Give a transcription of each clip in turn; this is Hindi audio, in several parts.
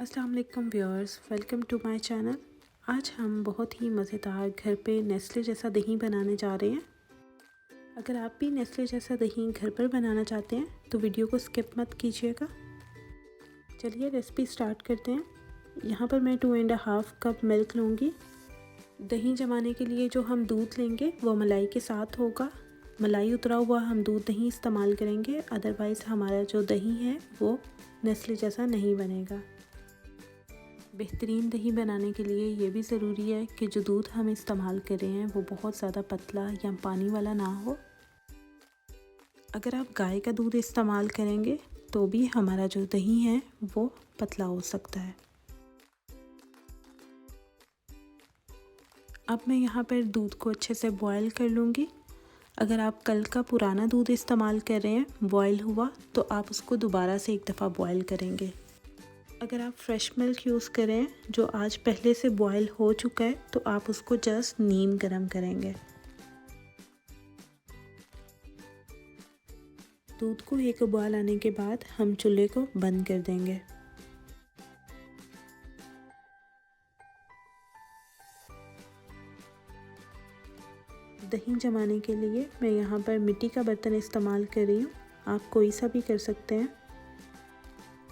अस्सलाम वालेकुम viewers, welcome to my channel. आज हम बहुत ही मज़ेदार घर पे नेस्ले जैसा दही बनाने जा रहे हैं। अगर आप भी नेस्ले जैसा दही घर पर बनाना चाहते हैं तो वीडियो को स्किप मत कीजिएगा। चलिए रेसिपी स्टार्ट करते हैं। यहाँ पर मैं 2.5 कप मिल्क लूँगी। दही जमाने के लिए जो हम दूध लेंगे वो मलाई के साथ होगा। मलाई उतरा हुआ हम दूध नहीं इस्तेमाल करेंगे, अदरवाइज़ हमारा जो दही है वो नेस्ले जैसा नहीं बनेगा। बेहतरीन दही बनाने के लिए ये भी ज़रूरी है कि जो दूध हम इस्तेमाल कर रहे हैं वो बहुत ज़्यादा पतला या पानी वाला ना हो। अगर आप गाय का दूध इस्तेमाल करेंगे तो भी हमारा जो दही है वो पतला हो सकता है। अब मैं यहाँ पर दूध को अच्छे से बॉयल कर लूँगी। अगर आप कल का पुराना दूध इस्तेमाल कर रहे हैं बॉयल हुआ तो आप उसको दोबारा से एक दफ़ा बॉयल करेंगे। अगर आप फ्रेश मिल्क यूज़ करें जो आज पहले से बॉयल हो चुका है तो आप उसको जस्ट नीम गरम करेंगे। दूध को एक उबाल आने के बाद हम चूल्हे को बंद कर देंगे। दही जमाने के लिए मैं यहाँ पर मिट्टी का बर्तन इस्तेमाल कर रही हूँ, आप कोई सा भी कर सकते हैं।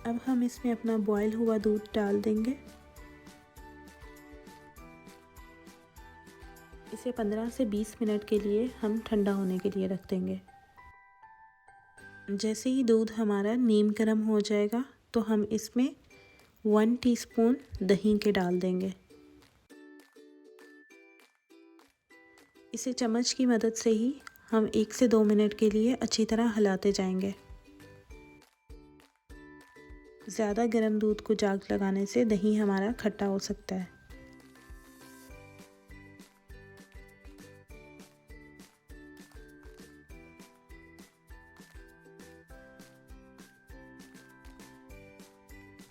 अब हम इसमें अपना बॉयल हुआ दूध डाल देंगे। इसे 15 से 20 मिनट के लिए हम ठंडा होने के लिए रख देंगे। जैसे ही दूध हमारा नीम गर्म हो जाएगा तो हम इसमें 1 टीस्पून दही के डाल देंगे। इसे चम्मच की मदद से ही हम 1 से 2 मिनट के लिए अच्छी तरह हिलाते जाएंगे। ज़्यादा गर्म दूध को जाग लगाने से दही हमारा खट्टा हो सकता है।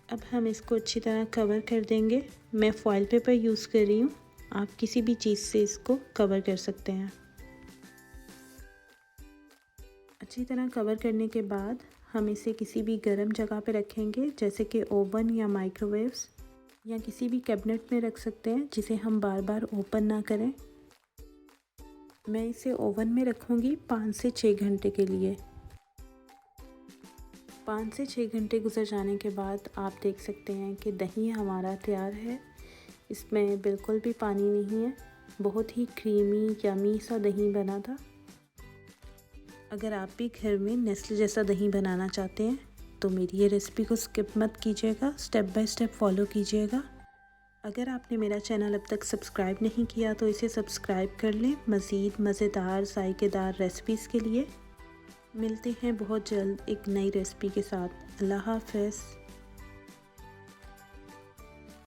अब हम इसको अच्छी तरह कवर कर देंगे। मैं फॉइल पेपर यूज़ कर रही हूँ, आप किसी भी चीज़ से इसको कवर कर सकते हैं। अच्छी तरह कवर करने के बाद हम इसे किसी भी गर्म जगह पे रखेंगे, जैसे कि ओवन या माइक्रोवेव्स, या किसी भी कैबिनेट में रख सकते हैं जिसे हम बार बार ओपन ना करें। मैं इसे ओवन में रखूँगी 5 से 6 घंटे के लिए। 5 से 6 घंटे गुजर जाने के बाद आप देख सकते हैं कि दही हमारा तैयार है। इसमें बिल्कुल भी पानी नहीं है, बहुत ही क्रीमी यमी सा दही बना था। अगर आप भी घर में नेस्ले जैसा दही बनाना चाहते हैं तो मेरी ये रेसिपी को स्किप मत कीजिएगा, स्टेप बाय स्टेप फॉलो कीजिएगा। अगर आपने मेरा चैनल अब तक सब्सक्राइब नहीं किया तो इसे सब्सक्राइब कर लें मज़ीद मज़ेदार जायकेदार रेसिपीज़ के लिए। मिलते हैं बहुत जल्द एक नई रेसिपी के साथ। अल्लाह हाफ़िज़।